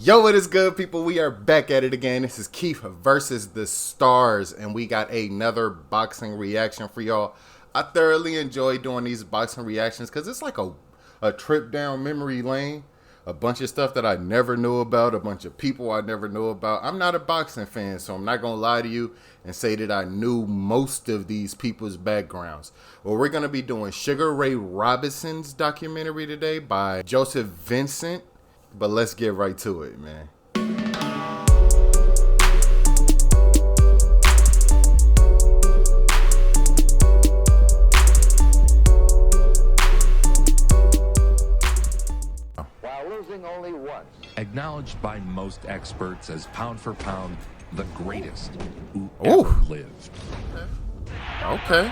Yo, what is good, people? We are back at it again. This is Keith versus the Stars, and we got another boxing reaction for y'all. I thoroughly enjoy doing these boxing reactions because it's like a trip down memory lane. A bunch of stuff that I never knew about, a bunch of people I never knew about. I'm not a boxing fan, so I'm not going to lie to you and say that I knew most of these people's backgrounds. Well, we're going to be doing Sugar Ray Robinson's documentary today by Joseph Vincent. But let's get right to it, man. While losing only once. Acknowledged by most experts as pound for pound the greatest who ever lived. Okay.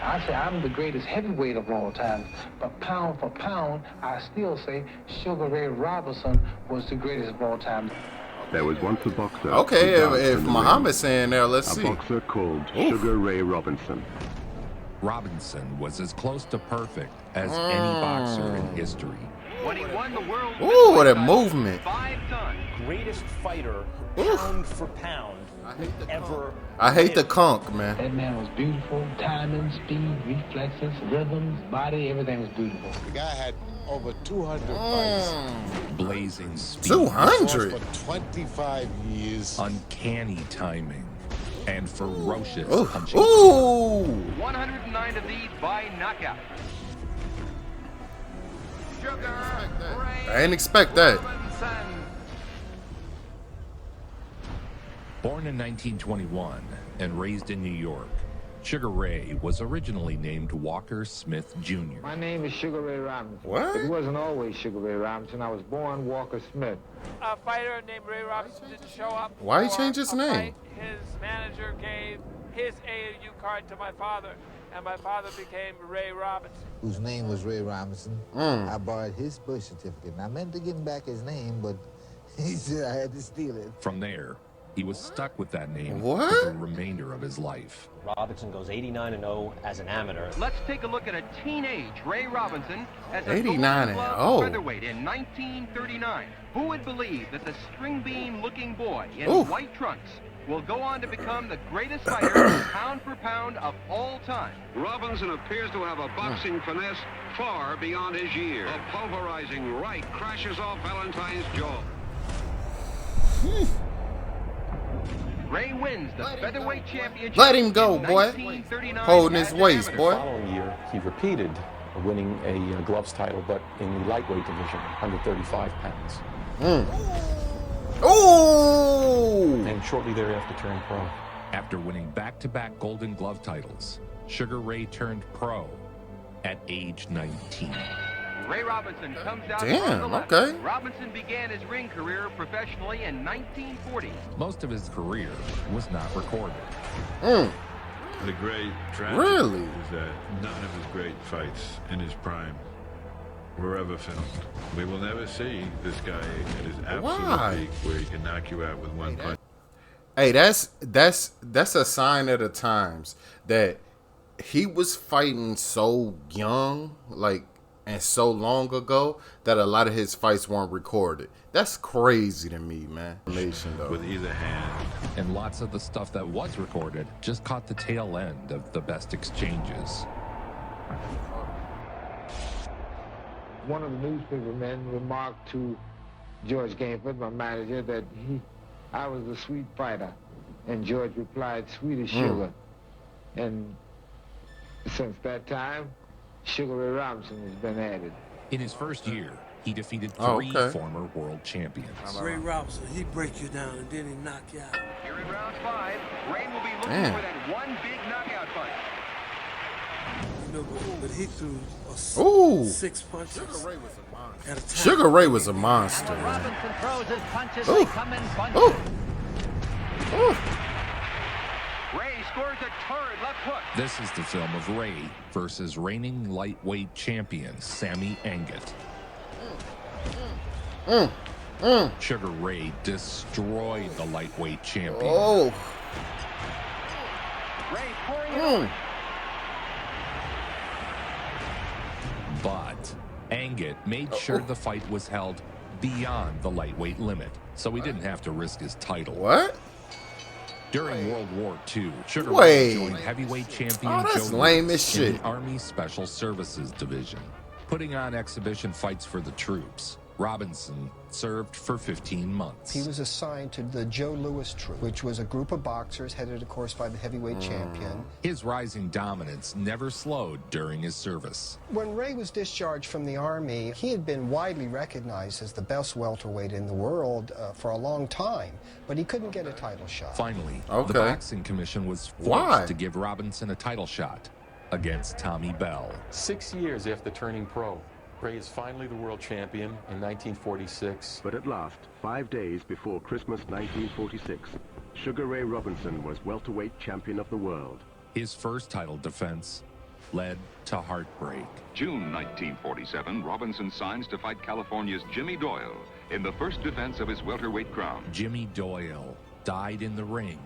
I say I'm the greatest heavyweight of all time, but pound for pound, I still say Sugar Ray Robinson was the greatest of all time. There was once a boxer. Okay, if Muhammad's saying there, let's see. A boxer called Sugar Ray Robinson. Robinson was as close to perfect as any boxer in history. When he won the world what a movement. 5 times. Greatest fighter, pound for pound, ever. I hate the conch, man. That man was beautiful. Timing, speed, reflexes, rhythms, body, everything was beautiful. The guy had over 200 fights. Blazing speed. 200? For 25 years. Uncanny timing. And ferocious punching. Ooh! 109 of these by knockout. I didn't expect that. Born in 1921 and raised in New York, Sugar Ray was originally named Walker Smith Jr. My name is Sugar Ray Robinson. What? It wasn't always Sugar Ray Robinson. I was born Walker Smith. A fighter named Ray Robinson didn't show up. Why he for changed his a name? fight. His manager gave his AAU card to my father, and my father became Ray Robinson. Whose name was Ray Robinson. I borrowed his birth certificate. And I meant to give him back his name, but he said I had to steal it. From there, he was stuck with that name What? for the remainder of his life. Robinson goes 89-0 as an amateur. Let's take a look at a teenage Ray Robinson as a 89 and Golden 0. Glove featherweight in 1939. Who would believe that the string bean-looking boy in white trunks will go on to become the greatest fighter pound for pound of all time? Robinson appears to have a boxing finesse far beyond his years. A pulverizing right crashes off Valentine's jaw. Ray wins the featherweight championship. Let him go, in boy. 1939 Holding his as an waist, amateur. boy. The following year, he repeated winning a gloves title, but in the lightweight division, 135 pounds. Ooh! And shortly thereafter turned pro. After winning back-to-back Golden Glove titles, Sugar Ray turned pro at age 19. Ray Robinson comes out Damn, on the left. okay. Robinson began his ring career professionally in 1940. Most of his career was not recorded. The great tragedy Really? is that none of his great fights in his prime were ever filmed. We will never see this guy at his absolute peak where he can knock you out with one punch. Hey, that's a sign of the times that he was fighting so young, like, and so long ago that a lot of his fights weren't recorded. That's crazy to me, man. With either hand. And lots of the stuff that was recorded just caught the tail end of the best exchanges. One of the newspaper men remarked to George Gainford, my manager, that I was a sweet fighter. And George replied, sweet as sugar. And since that time, Sugar Ray Robinson has been added. In his first year, he defeated 3 former world champions. Ray Robinson, he break you down and then he knock you out. Here in round 5, Ray will be looking for that one big knockout fight. You know, but he threw 6 punches at a time. Sugar Ray was a monster, man. Robinson throws his punches, they come in bunches. Ray scores a turd left hook. This is the film of Ray versus reigning lightweight champion Sammy Angat. Sugar Ray destroyed the lightweight champion. Ray pouring But Angat made sure the fight was held beyond the lightweight limit, so he didn't have to risk his title. What? During World War II, Sugar Ray joined heavyweight champion that's Joe lame Louis as shit. in the Army Special Services Division, putting on exhibition fights for the troops. Robinson served for 15 months. He was assigned to the Joe Louis Troop, which was a group of boxers headed, of course, by the heavyweight champion. His rising dominance never slowed during his service. When Ray was discharged from the Army, he had been widely recognized as the best welterweight in the world for a long time, but he couldn't get a title shot. Finally, the Boxing Commission was forced to give Robinson a title shot against Tommy Bell. 6 years after turning pro, Ray is finally the world champion in 1946. But at last, 5 days before Christmas 1946, Sugar Ray Robinson was welterweight champion of the world. His first title defense led to heartbreak. June 1947, Robinson signs to fight California's Jimmy Doyle in the first defense of his welterweight crown. Jimmy Doyle died in the ring.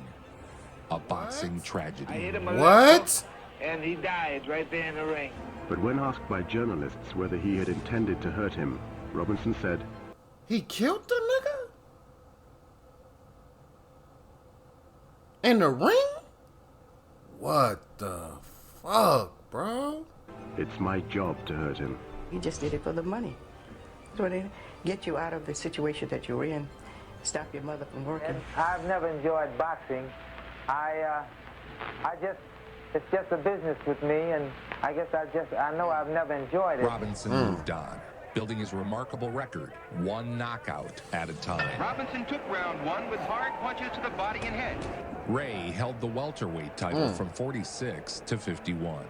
A boxing tragedy. What? And he died right there in the ring. But when asked by journalists whether he had intended to hurt him, Robinson said, "He killed the nigga? In the ring? What the fuck, bro? It's my job to hurt him." He just did it for the money. So they get you out of the situation that you're in, stop your mother from working. And I've never enjoyed boxing. It's just a business with me, and I guess I know I've never enjoyed it. Robinson moved on, building his remarkable record, one knockout at a time. Robinson took round one with hard punches to the body and head. Ray held the welterweight title from 46 to 51.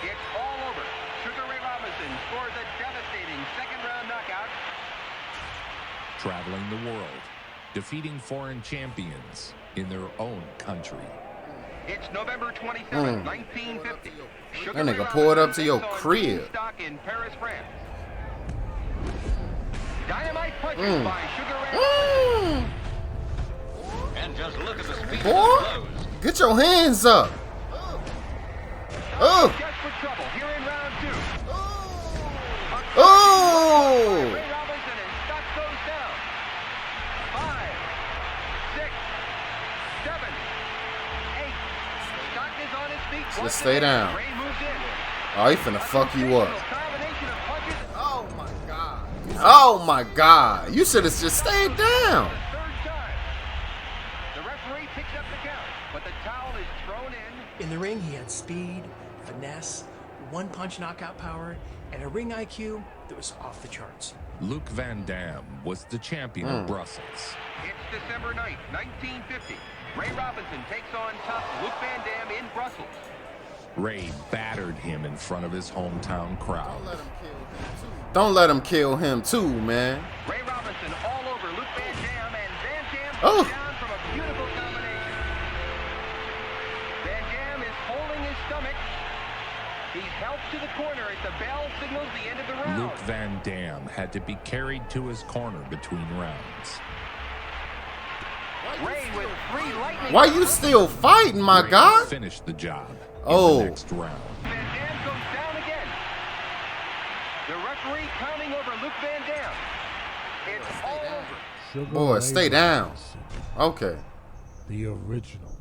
It's all over. Sugar Ray Robinson scores a devastating second-round knockout. Traveling the world, defeating foreign champions in their own country. It's November 27, 1950. That nigga pulled up to your crib. Stock in Paris, France. Dynamite punches by Sugar Ray. And just look at the speed Boy, of the blows. get your hands up. Oh. Just for trouble here in round two. Oh. Ray Robinson and Stock goes down. 5, 6, 7, 8. Stock is on his feet. Just stay down. Ray moves in. Oh, he finna fuck you up. Combination of punches. Oh my God. Oh my God. You should have just stayed down. Third time. The referee picks up the count, but the towel is thrown in. In the ring, he had speed, finesse, one-punch knockout power, and a ring IQ that was off the charts. Luke Van Dam was the champion of Brussels. It's December 9th, 1950. Ray Robinson takes on tough Luke Van Dam in Brussels. Ray battered him in front of his hometown crowd. Don't let him kill him too, man. Ray Robinson all over Luke Van Dam, and Van Dam goes down from a beautiful combination. Van Dam is holding his stomach. He's helped to the corner as the bell signals the end of the round. Luke Van Dam had to be carried to his corner between rounds. Ray with 3 lightning. Why you still fighting, my Ray God? finished the job in Oh. the next round. Van Dam goes down again. The referee counting over Luke Van Dam. It's all over. Sugar Boy, Ray stay down. Robinson, Okay. the original.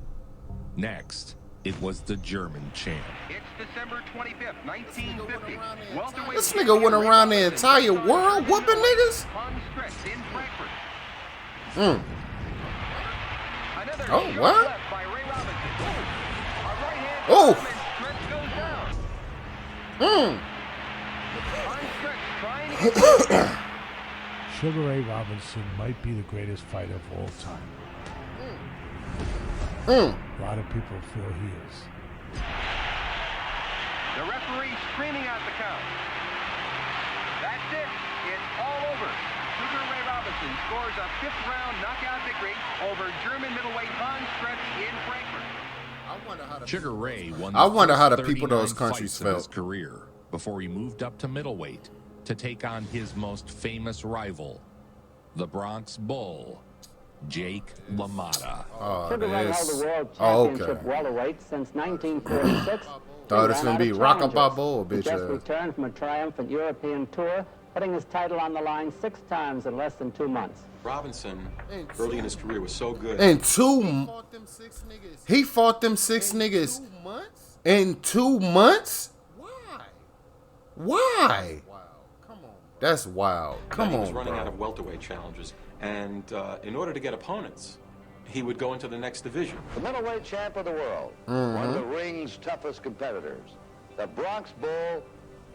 Next, it was the German champ. It's December 25th, 1950. Welterweight This nigga went around the entire world whooping niggas? Home stretch in Frankfurt. Another Oh, short what? left by Ray Robinson. A right hand Oh. and stretch goes down. On stretch trying to get Sugar Ray Robinson might be the greatest fighter of all time. A lot of people feel he is. the referee screaming out the count. That's it. It's all over. Sugar Ray Robinson scores a 5th-round knockout victory over German middleweight Hans Stretch in Frankfurt. Sugar Ray won I wonder how the first people of those 39 countries fights of his felt. career before he moved up to middleweight to take on his most famous rival, the Bronx Bull, Jake LaMotta. Oh, Sugar Ray held the world Oh, championship okay. welterweight since 1946 Thought it's gonna be Rockabye, bitch. Just returned from a triumphant European tour, putting his title on the line 6 times in less than 2 months. Robinson, early in his career, was so good. In 2 months? He fought them 6 niggas. 2 months? In 2 months? Why? Wow, come on. That's wild. Come on, He was running bro. out of welterweight challengers, and in order to get opponents, he would go into the next division. The middleweight champ of the world, one of the ring's toughest competitors, the Bronx Bull,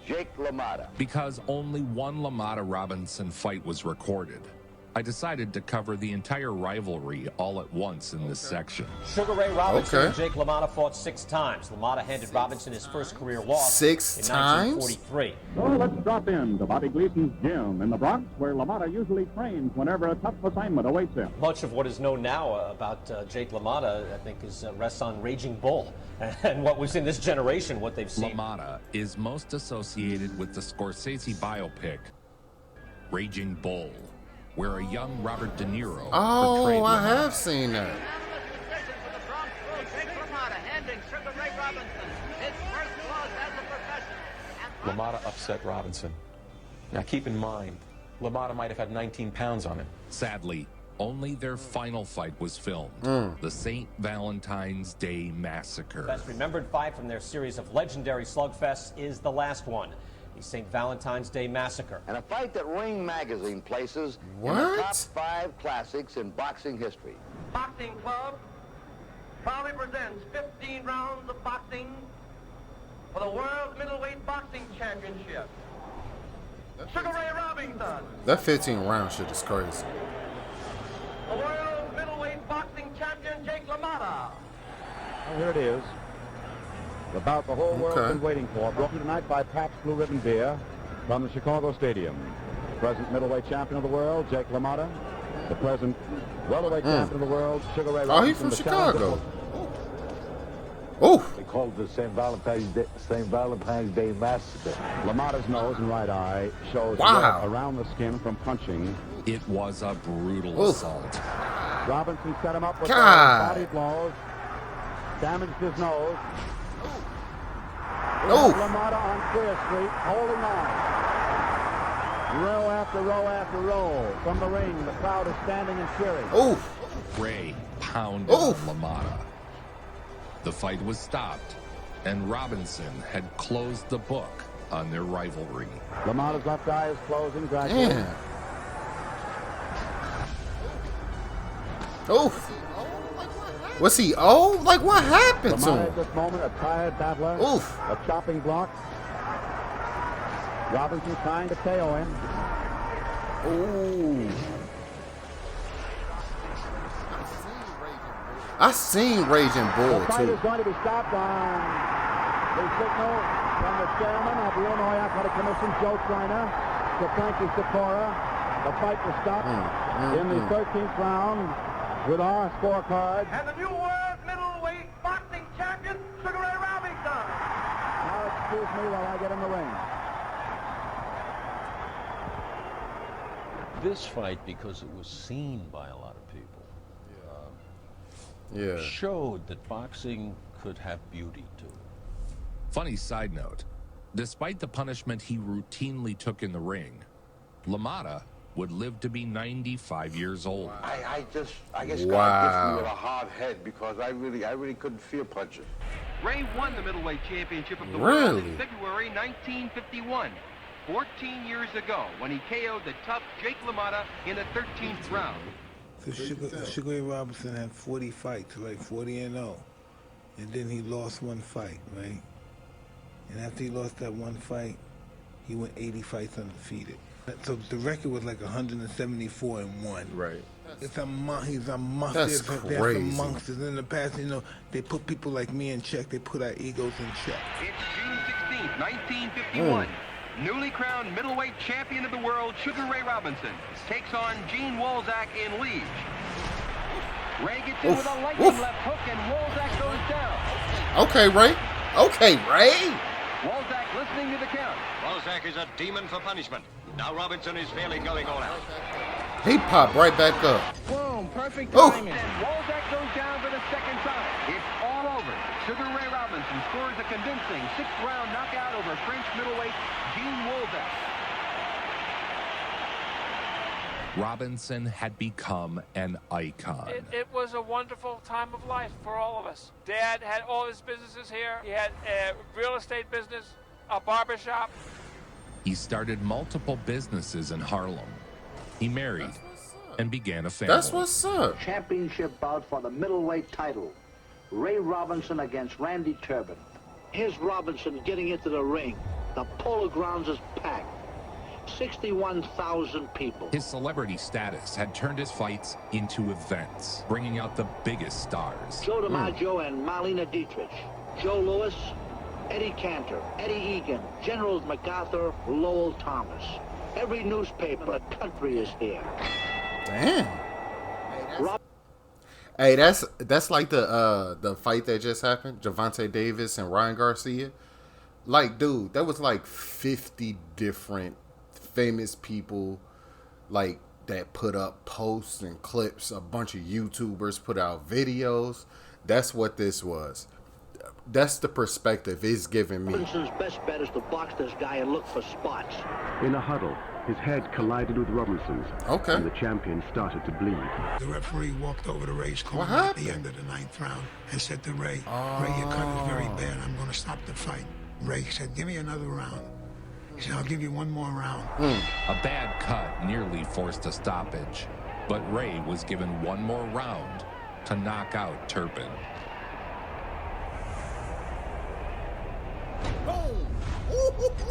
Jake LaMotta. Because only one LaMotta Robinson fight was recorded, I decided to cover the entire rivalry all at once in this section. Sugar Ray Robinson and Jake LaMotta fought 6 times. LaMotta handed Robinson his first career loss 6 in times? 1943. So let's drop in to Bobby Gleason's gym in the Bronx, where LaMotta usually trains whenever a tough assignment awaits him. Much of what is known now about Jake LaMotta, I think, rests on Raging Bull and what was in this generation, what they've seen. LaMotta is most associated with the Scorsese biopic, Raging Bull, where a young Robert De Niro portrayed Oh, I LaMotta. have seen that. LaMotta upset Robinson. Now keep in mind, LaMotta might have had 19 pounds on him. Sadly, only their final fight was filmed, the St. Valentine's Day Massacre. Best remembered fight from their series of legendary slugfests is the last one, the St. Valentine's Day Massacre. And a fight that Ring Magazine places in What? the top 5 classics in boxing history. Boxing Club proudly presents 15 rounds of boxing for the World Middleweight Boxing Championship. Sugar Ray Robinson, That 15 round shit is crazy. the World Middleweight Boxing Champion Jake LaMotta. Well, here it is. The bout the whole world's been waiting for, brought to you tonight by Pabst Blue Ribbon Beer from the Chicago Stadium. The present middleweight champion of the world, Jake LaMotta. The present welterweight champion of the world, Sugar Ray Robinson. Oh, he's from the Chicago. Oh! They called it the St. Valentine's Day Massacre. LaMotta's nose and right eye shows Wow. red around the skin from punching. It was a brutal assault. Robinson set him up with God. body blows, damaged his nose. Oh. LaMotta on Clear Street, holding on. Row after row after row. From the ring, the crowd is standing and cheering. Ray pounded on LaMotta. The fight was stopped, and Robinson had closed the book on their rivalry. LaMotta's left eye is closing gradually. Damn. Oh. Was he old? Like, what happened to LaMotta him? at this moment, a tired battler. Oof. A chopping block. Robinson trying to KO him. Ooh. I seen Raging Bull, The fight too. is going to be stopped on the signal from the chairman of the Illinois Athletic Commission, Joe Schreiner, to Frankie Sikora. The fight was stopped in the 13th round with our scorecard. And the new World Middleweight Boxing Champion, Sugar Ray Robinson. Now excuse me while I get in the ring. This fight, because it was seen by a lot of people, showed that boxing could have beauty to it. Funny side note, despite the punishment he routinely took in the ring, LaMotta would live to be 95 years old. I guess God gifted me Wow. with a hard head because I really couldn't feel punches. Ray won the middleweight championship of the Really? world in February 1951, 14 years ago, when he KO'd the tough Jake LaMotta in the 13th round. So Sugar Ray Robinson had 40 fights, right? 40-0. And then he lost one fight, right? And after he lost that one fight, he went 80 fights undefeated. So the record was like 174-1. Right. It's he's a monster. That's They're crazy. some monsters. In the past, you know, they put people like me in check. They put our egos in check. It's June 16th, 1951. Newly crowned middleweight champion of the world, Sugar Ray Robinson, takes on Gene Wolzak in Liege. Ray gets in with a lightning left hook, and Wolzak goes down. Okay, Ray. Okay, Ray. Wolzak listening to the count. Wolzak is a demon for punishment. Now Robinson is fairly going all out. He popped right back up. Boom, perfect Oof. timing. And Wolzak goes down for the second time. It's all over. over. Sugar Ray Robinson scores a convincing 6th-round knockout over French middleweight Gene Wolbeck. Robinson had become an icon. It was a wonderful time of life for all of us. Dad had all his businesses here. He had a real estate business, a barber shop. He started multiple businesses in Harlem. He married and began a family. That's what's up. Championship bout for the middleweight title. Ray Robinson against Randy Turpin. Here's Robinson getting into the ring. The Polo Grounds is packed. 61,000 people. His celebrity status had turned his fights into events, bringing out the biggest stars. Joe DiMaggio and Marlena Dietrich. Joe Louis, Eddie Cantor, Eddie Egan, Generals MacArthur, Lowell Thomas. Every newspaper in the country is here. Damn. Hey, that's like the fight that just happened, Gervonta Davis and Ryan Garcia. Like, dude, that was like 50 different famous people, like, that put up posts and clips. A bunch of YouTubers put out videos. That's what this was. That's the perspective it's giving me. Robinson's best bet is to box this guy and look for spots. In a huddle, his head collided with Robinson's. Okay. And the champion started to bleed. The referee walked over to Ray's corner at the end of the 9th round and said to Ray, Ray, your cut is very bad. I'm going to stop the fight. Ray said, give me another round. He said, I'll give you one more round. A bad cut nearly forced a stoppage, but Ray was given one more round to knock out Turpin.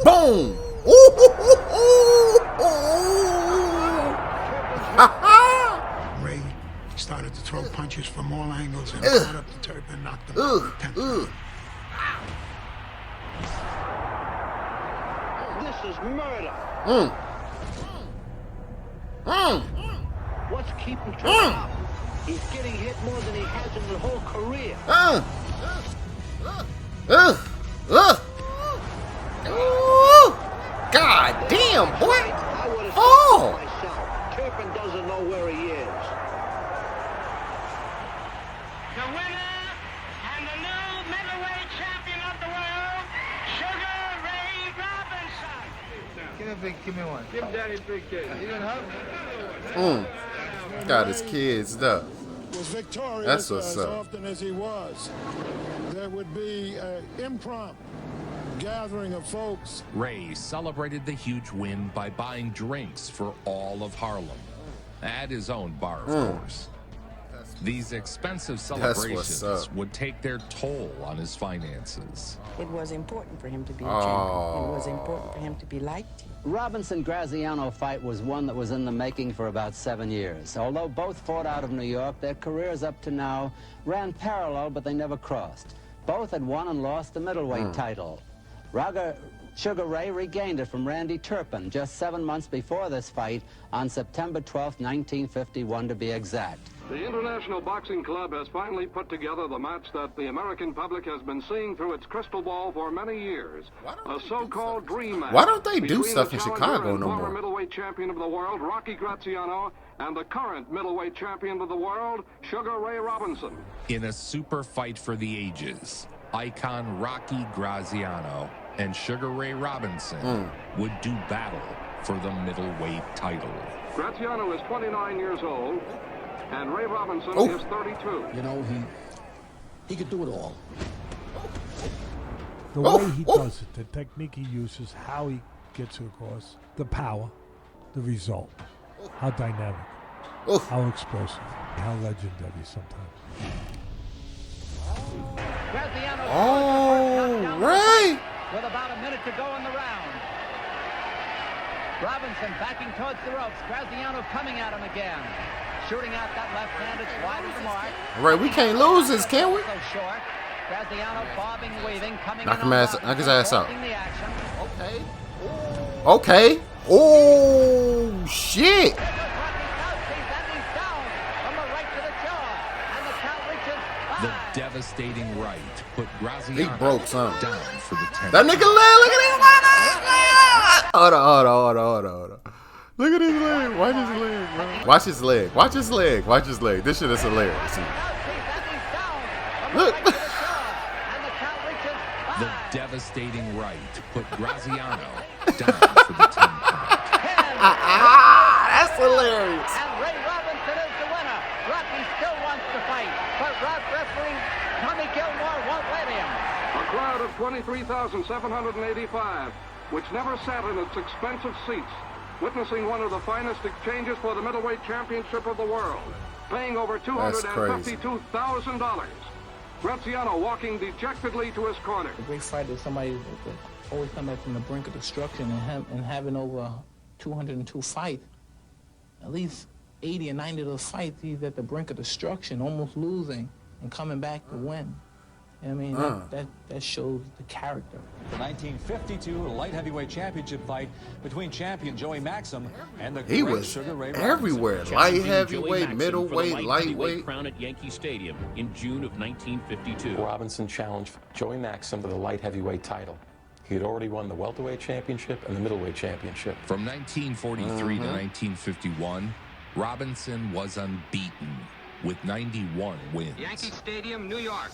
Boom! Ray started to throw punches from all angles and got up the Turpin, knocked him out. This is murder. What's keeping Turpin up? He's getting hit more than he has in his whole career. God damn, boy! I would have Oh! myself. Turpin doesn't know where he is. The winner and the new middleweight champion of the world, Sugar Ray Robinson. Give me one. Give Daddy 3 kids. You don't have? Got his kids up. Was victorious That's what's as up. often as he was. There would be an impromptu gathering of folks. Ray celebrated the huge win by buying drinks for all of Harlem, at his own bar, of course. These expensive celebrations would take their toll on his finances. It was important for him to be a champion. It was important for him to be liked. Robinson-Graziano fight was one that was in the making for about 7 years. Although both fought out of New York, their careers up to now ran parallel, but they never crossed. Both had won and lost the middleweight title. Sugar Ray regained it from Randy Turpin just 7 months before this fight on September 12, 1951 to be exact. The International Boxing Club has finally put together the match that the American public has been seeing through its crystal ball for many years. A so-called dream match. Why don't they do stuff in Chicago no more? Former middleweight champion of the world, Rocky Graziano, and the current middleweight champion of the world, Sugar Ray Robinson. In a super fight for the ages, icon Rocky Graziano and Sugar Ray Robinson would do battle for the middleweight title. Graziano is 29 years old, and Ray Robinson is 32. You know, he could do it all. The way he does it, the technique he uses, how he gets it across, the power, the result, how dynamic, how explosive, how legendary sometimes. Graziano Ray! with about a minute to go in the round. Robinson backing towards the ropes. Graziano coming at him again. Shooting out that left hand, it's wide of the mark. Right, we can't lose this, can we? So short. Graziano bobbing, weaving, coming Knock in his ass out. the action. Okay. Oh, shit. The devastating right put Graziano He broke some. down for the 10th. That nigga leg, look at his leg. Hold on. Look at his leg. Watch his leg, bro. Watch his leg. Watch his leg. Watch his leg. This shit is hilarious. Look. devastating right put Graziano down for the 10-count. That's hilarious. And Ray Robinson is the winner. Rocky still wants to fight, but referee Tommy Gilmore won't let him. A crowd of 23,785, which never sat in its expensive seats, witnessing one of the finest exchanges for the middleweight championship of the world, paying over $252,000. Graziano walking dejectedly to his corner. A great fighter is somebody that always come back from the brink of destruction, and having over 202 fights, at least 80 or 90 of those fights, he's at the brink of destruction, almost losing and coming back to win. I mean, that shows the character. The 1952 light heavyweight championship fight between champion Joey Maxim and the he great was Sugar Ray everywhere. Robinson. Light heavyweight, middleweight, lightweight. Crown at Yankee Stadium in June of 1952. Robinson challenged Joey Maxim to the light heavyweight title. He had already won the welterweight championship and the middleweight championship. From 1943 to 1951, Robinson was unbeaten with 91 wins. Yankee Stadium, New York.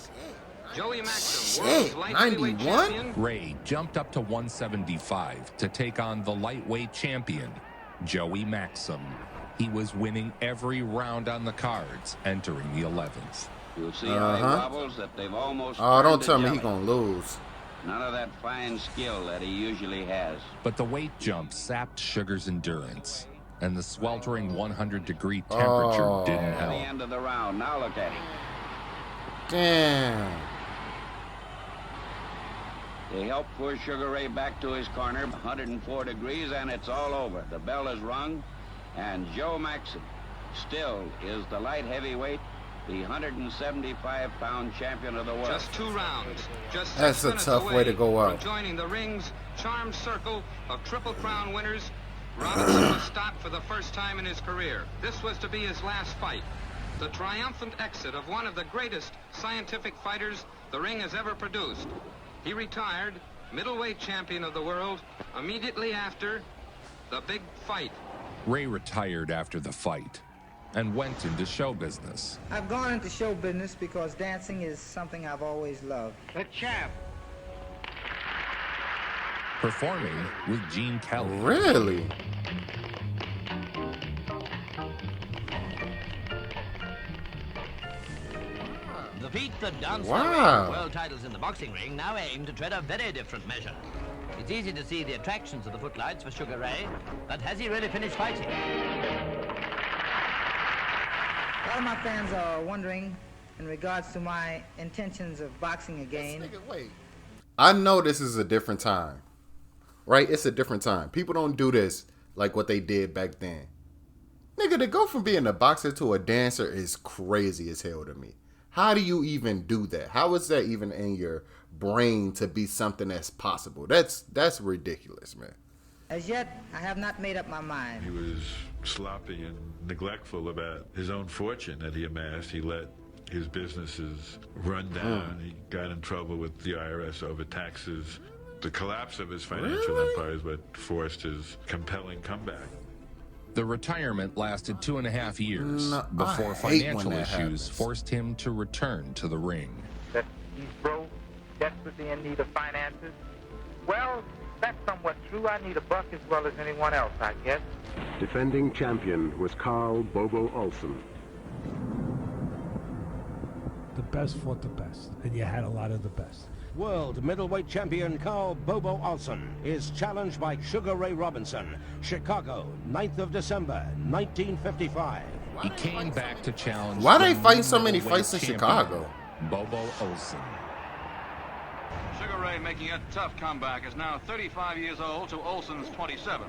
Joey Maxim, Shit, world's light heavyweight 91? champion. Ray jumped up to 175 to take on the lightweight champion, Joey Maxim. He was winning every round on the cards, entering the 11th. You'll see how he wobbles that they've almost. Oh, don't tell me he's gonna lose. None of that fine skill that he usually has. But the weight jump sapped Sugar's endurance, and the sweltering 100-degree temperature didn't At the help. end of the round, now look at him. Damn. They help push Sugar Ray back to his corner, 104 degrees, and it's all over. The bell is rung, and Joe Maxim still is the light heavyweight, the 175-pound champion of the world. Just 2 rounds. Just 6 That's a minutes tough away way to go out. from joining the ring's charmed circle of Triple Crown winners. Robinson was stopped for the first time in his career. This was to be his last fight. The triumphant exit of one of the greatest scientific fighters the ring has ever produced. He retired, middleweight champion of the world, immediately after the big fight. Ray retired after the fight and went into show business. I've gone into show business because dancing is something I've always loved. The champ. Performing with Gene Kelly. Really? The feat that danced Wow. world titles in the boxing ring now aim to tread a very different measure. It's easy to see the attractions of the footlights for Sugar Ray, but has he really finished fighting? A lot of my fans are wondering in regards to my intentions of boxing again. I know this is a different time, right? It's a different time. People don't do this like what they did back then. Nigga, to go from being a boxer to a dancer is crazy as hell to me. How do you even do that? How is that even in your brain to be something that's possible? That's ridiculous, man. As yet, I have not made up my mind. He was sloppy and neglectful about his own fortune that he amassed. He let his businesses run down. He got in trouble with the IRS over taxes. The collapse of his financial empire is what forced his compelling comeback. The retirement lasted 2.5 years before I hate financial when that issues happens. forced him to return to the ring. That he's broke, desperately in need of finances. Well, that's somewhat true. I need a buck as well as anyone else, I guess. Defending champion was Carl Bobo Olsen. The best fought the best, and you had a lot of the best. World middleweight champion Carl Bobo Olsen is challenged by Sugar Ray Robinson. Chicago, 9th of December, 1955. He came back to challenge. Why they the fighting so many middleweight fights in champion, Chicago? Bobo Olsen. Sugar Ray making a tough comeback is now 35 years old to Olsen's 27.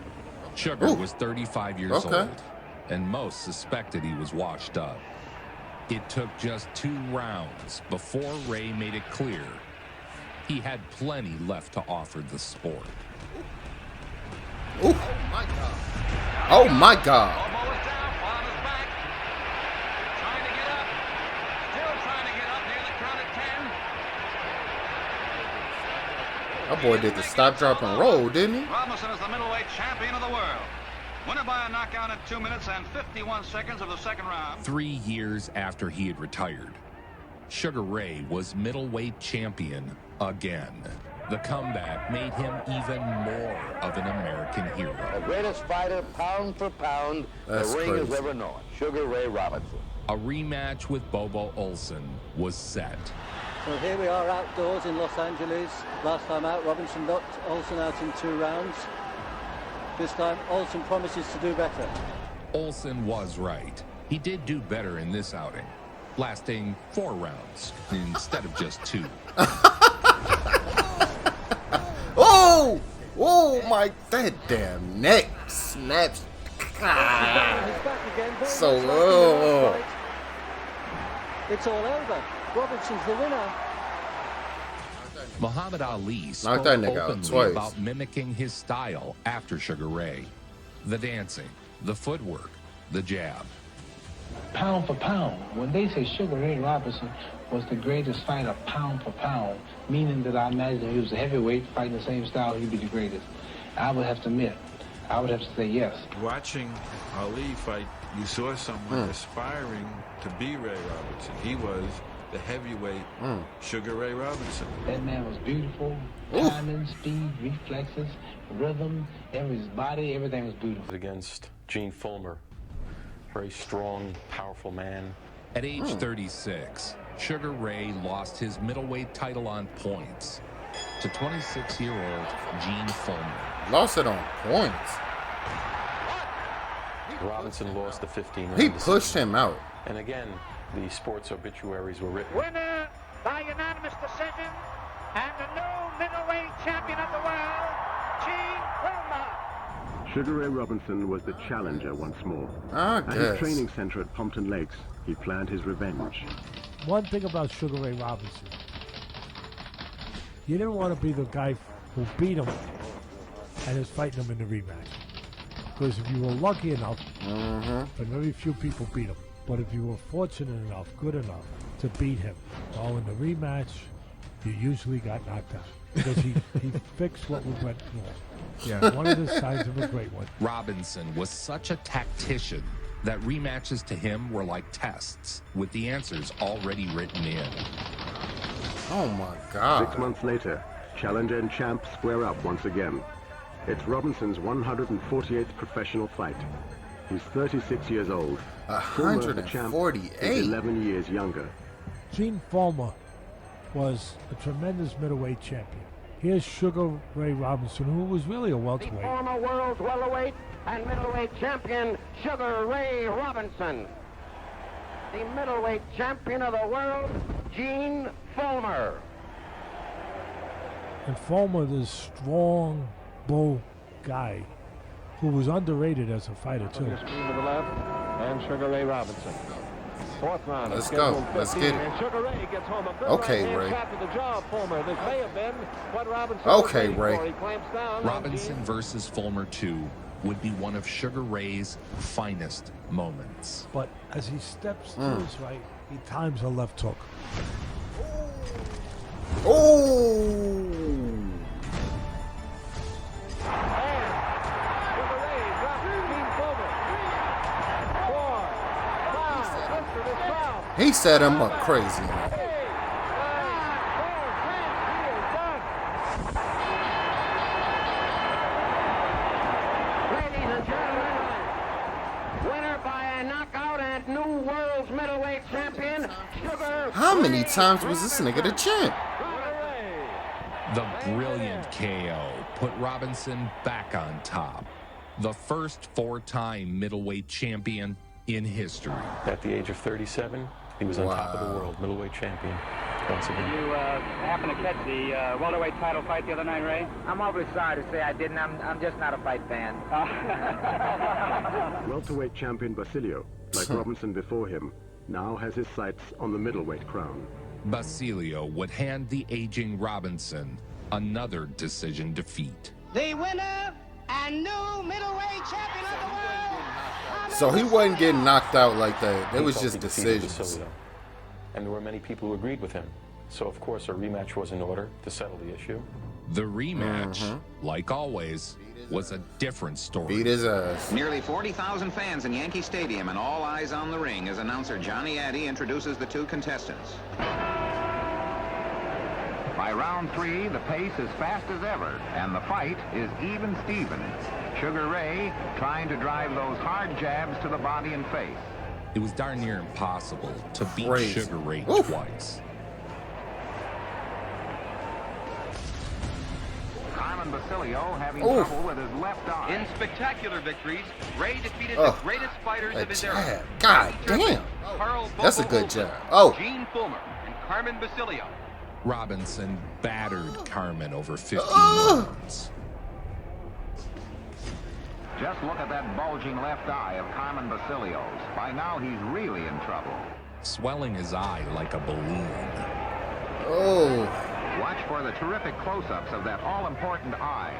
Sugar was 35 years old, and most suspected he was washed up. It took just 2 rounds before Ray made it clear he had plenty left to offer the sport. Ooh. Oh my God. Bobo is down, on his back. Trying to get up. Still trying to get up near the count at 10. That boy did the stop, drop, and roll, didn't he? Robinson is the middleweight champion of the world. Winner by a knockout at 2 minutes and 51 seconds of the second round. 3 years after he had retired, Sugar Ray was middleweight champion again. The comeback made him even more of an American hero. The greatest fighter, pound for pound, the ring has ever known, Sugar Ray Robinson. A rematch with Bobo Olson was set. So here we are outdoors in Los Angeles. Last time out, Robinson knocked Olson out in 2 rounds. This time, Olson promises to do better. Olson was right. He did do better in this outing, lasting 4 rounds instead of just 2. Oh! Oh my, that damn neck snaps. So, it's all over. Robinson's the winner. Muhammad Ali spoke openly about mimicking his style after Sugar Ray. The dancing, the footwork, the jab. Pound for pound, when they say Sugar Ray Robinson was the greatest fighter pound for pound, meaning that I imagine if he was a heavyweight fighting the same style, he'd be the greatest. I would have to admit, I would have to say yes. Watching Ali fight, you saw someone aspiring to be Ray Robinson. He was the heavyweight Sugar Ray Robinson. That man was beautiful. Timing, speed, reflexes, rhythm, his body, everything was beautiful. Against Gene Fulmer, very strong, powerful man. At age 36, Sugar Ray lost his middleweight title on points to 26-year-old Gene Fulmer. Lost it on points. Robinson lost the 15 He pushed him out. And again, the sports obituaries were written. Winner by unanimous decision, and the new middleweight champion of the world, Gene Fulmer. Sugar Ray Robinson was the challenger once more. At his training center at Pompton Lakes, he planned his revenge. One thing about Sugar Ray Robinson, you didn't want to be the guy who beat him and is fighting him in the rematch. Because if you were lucky enough, but very few people beat him. But if you were fortunate enough, good enough to beat him, well, in the rematch, you usually got knocked out. Because he fixed what went wrong. Yeah, one of the signs of a great one. Robinson was such a tactician that rematches to him were like tests, with the answers already written in. Oh my God. 6 months later, challenger and champ square up once again. It's Robinson's 148th professional fight. He's 36 years old. 148. Is 11 years younger. Gene Fulmer was a tremendous middleweight champion. Here's Sugar Ray Robinson, who was really a welterweight. The former world's welterweight and middleweight champion, Sugar Ray Robinson. The middleweight champion of the world, Gene Fulmer. And Fulmer, this strong, bull guy, who was underrated as a fighter, too. To the left, and Sugar Ray Robinson. 4th round. Let's go. Let's get it. And Sugar Ray gets home a good Okay, Ray. shot to the jaw of Fulmer. This may have been what Robinson Okay, was Ray. for. He clamps down. Robinson versus Fulmer 2 would be one of Sugar Ray's finest moments. But as he steps to his right, he times a left hook. Oh! He set him up crazy. Ladies and gentlemen, winner by a knockout and new world's middleweight champion, Sugar. How many times was this nigga the champ? The brilliant KO put Robinson back on top. The first 4-time middleweight champion in history. At the age of 37, he was on top of the world, middleweight champion. Once again. Did you happen to catch the welterweight title fight the other night, Ray? I'm awfully sorry to say I didn't. I'm just not a fight fan. Welterweight champion Basilio, like Robinson before him, now has his sights on the middleweight crown. Basilio would hand the aging Robinson another decision defeat. The winner and new middleweight champion of the world. So he wasn't getting knocked out like that. It was just decisions. And there were many people who agreed with him. So, of course, a rematch was in order to settle the issue. The rematch, like always, was a different story. Beat his ass. Nearly 40,000 fans in Yankee Stadium and all eyes on the ring as announcer Johnny Addy introduces the 2 contestants. By round 3, the pace is fast as ever, and the fight is even Steven. Sugar Ray trying to drive those hard jabs to the body and face. It was darn near impossible to beat Sugar Ray twice. Basilio having trouble with his left eye. In spectacular victories, Ray defeated the greatest fighters of his era. God damn. That's a good jab. Gene Fulmer and Carmen Basilio. Robinson battered Carmen over 15 rounds. Just look at that bulging left eye of Carmen Basilio's. By now, he's really in trouble. Swelling his eye like a balloon. Oh. Watch for the terrific close-ups of that all-important eye.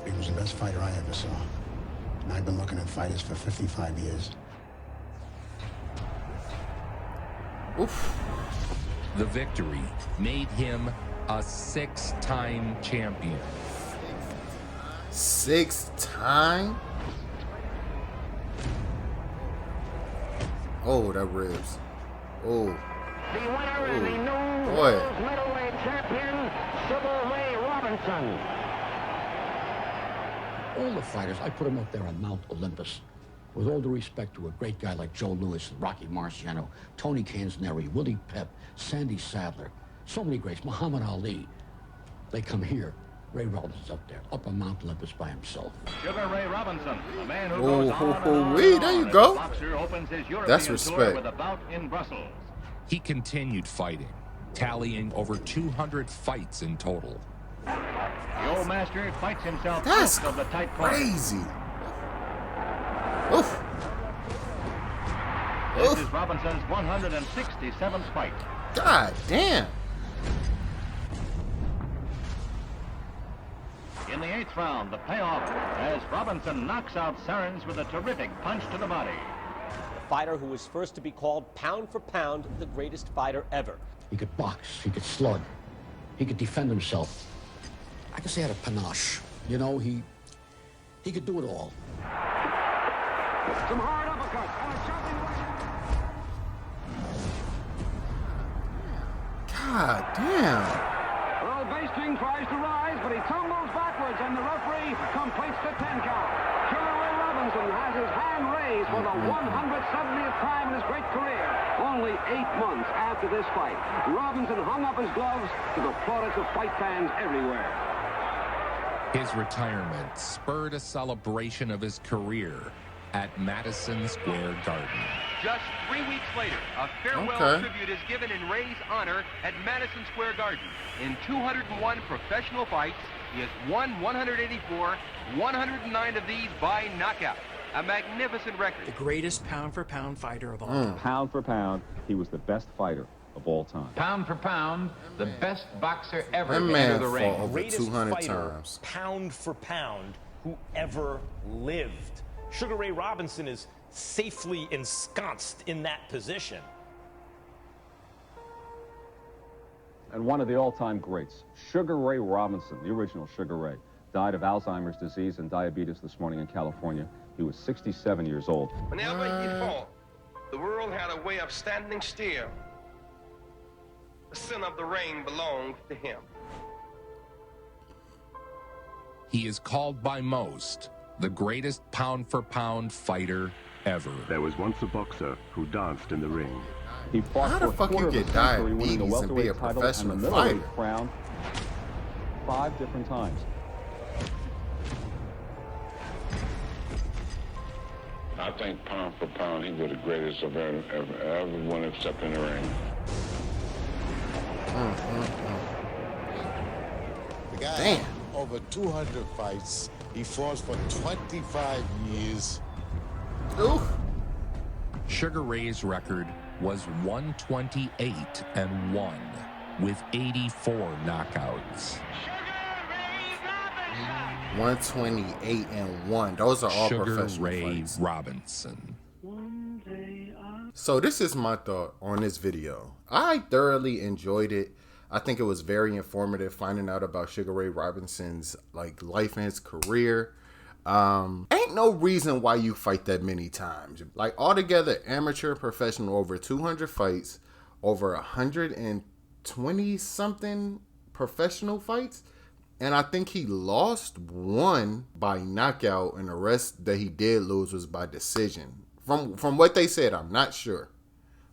He was the best fighter I ever saw. And I've been looking at fighters for 55 years. Oof. The victory made him a 6-time champion. 6-time? Oh, that ribs. Oh. The winner is the new Boy. middleweight champion, Sugar Ray Robinson. All the fighters, I put them up there on Mount Olympus. With all due respect to a great guy like Joe Louis, Rocky Marciano, Tony Canzoneri, Willie Pep, Sandy Sadler, so many greats, Muhammad Ali. They come here. Ray Robinson's up there, up on Mount Olympus by himself. Sugar Ray Robinson, a man who goes on there you go. Boxer opens his European That's respect. tour with a bout in Brussels. He continued fighting, tallying over 200 fights in total. The old master fights himself That's out of the tight corner. crazy. Oof. This is Robinson's 167th fight. God damn. In the 8th round, the payoff as Robinson knocks out Sarins with a terrific punch to the body. The fighter who was first to be called pound for pound the greatest fighter ever. He could box, he could slug, he could defend himself. I could say he had a panache. You know, he could do it all. Some hard uppercuts and a chopping right. God damn. Well, Basting tries to rise, but he tumbles backwards, and the referee completes the 10 count. Sugar Ray Robinson has his hand raised for the 170th time in his great career. Only 8 months after this fight, Robinson hung up his gloves to the plaudits of fight fans everywhere. His retirement spurred a celebration of his career at Madison Square Garden. Just 3 weeks later, a farewell tribute is given in Ray's honor at Madison Square Garden. In 201 professional fights, he has won 184, 109 of these by knockout. A magnificent record. The greatest pound-for-pound fighter of all time. Pound for pound, he was the best fighter of all time. Pound for pound, the best boxer ever That to man enter the ring. fought over Greatest 200 fighter, times. pound for pound, who ever lived. Sugar Ray Robinson is safely ensconced in that position. And one of the all-time greats, Sugar Ray Robinson, the original Sugar Ray, died of Alzheimer's disease and diabetes this morning in California. He was 67 years old. Whenever he fought, the world had a way of standing still. The center of the ring belonged to him. He is called by most the greatest pound-for-pound fighter ever. There was once a boxer who danced in the ring. He fought How for the fuck you get diabetes and be a professional fighter? Crown 5 different times. I think pound for pound, he was the greatest of everyone except in the ring. The guy had over 200 fights. He fought for 25 years. Oof. Sugar Ray's record was 128-1 with 84 knockouts. 128-1. Those are all Sugar professional Ray fights. Robinson. So this is my thought on this video. I thoroughly enjoyed it. I think it was very informative finding out about Sugar Ray Robinson's life and his career. Ain't no reason why you fight that many times. Altogether, amateur and professional, over 200 fights, over 120 something professional fights. And I think he lost one by knockout, and the rest that he did lose was by decision. From what they said, I'm not sure.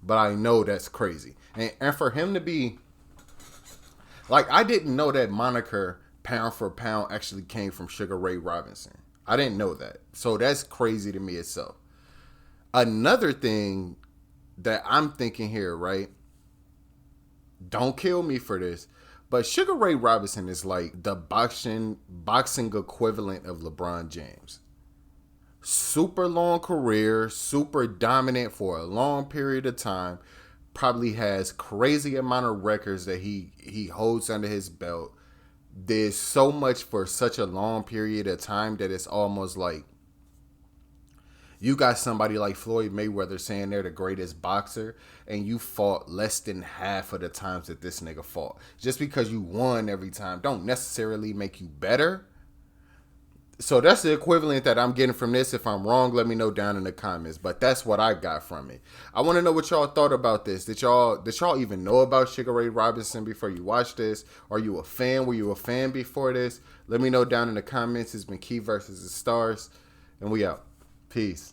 But I know that's crazy. And for him to be... Like, I didn't know that moniker, pound for pound, actually came from Sugar Ray Robinson. I didn't know that. So that's crazy to me itself. Another thing that I'm thinking here, right? Don't kill me for this. But Sugar Ray Robinson is like the boxing equivalent of LeBron James. Super long career, super dominant for a long period of time. Probably has crazy amount of records that he holds under his belt. There's so much for such a long period of time that it's almost like you got somebody like Floyd Mayweather saying they're the greatest boxer, and you fought less than half of the times that this nigga fought. Just because you won every time don't necessarily make you better. So that's the equivalent that I'm getting from this. If I'm wrong, let me know down in the comments. But that's what I got from it. I want to know what y'all thought about this. Did y'all even know about Sugar Ray Robinson before you watched this? Are you a fan? Were you a fan before this? Let me know down in the comments. It's been Keith versus the Stars, and we out. Peace.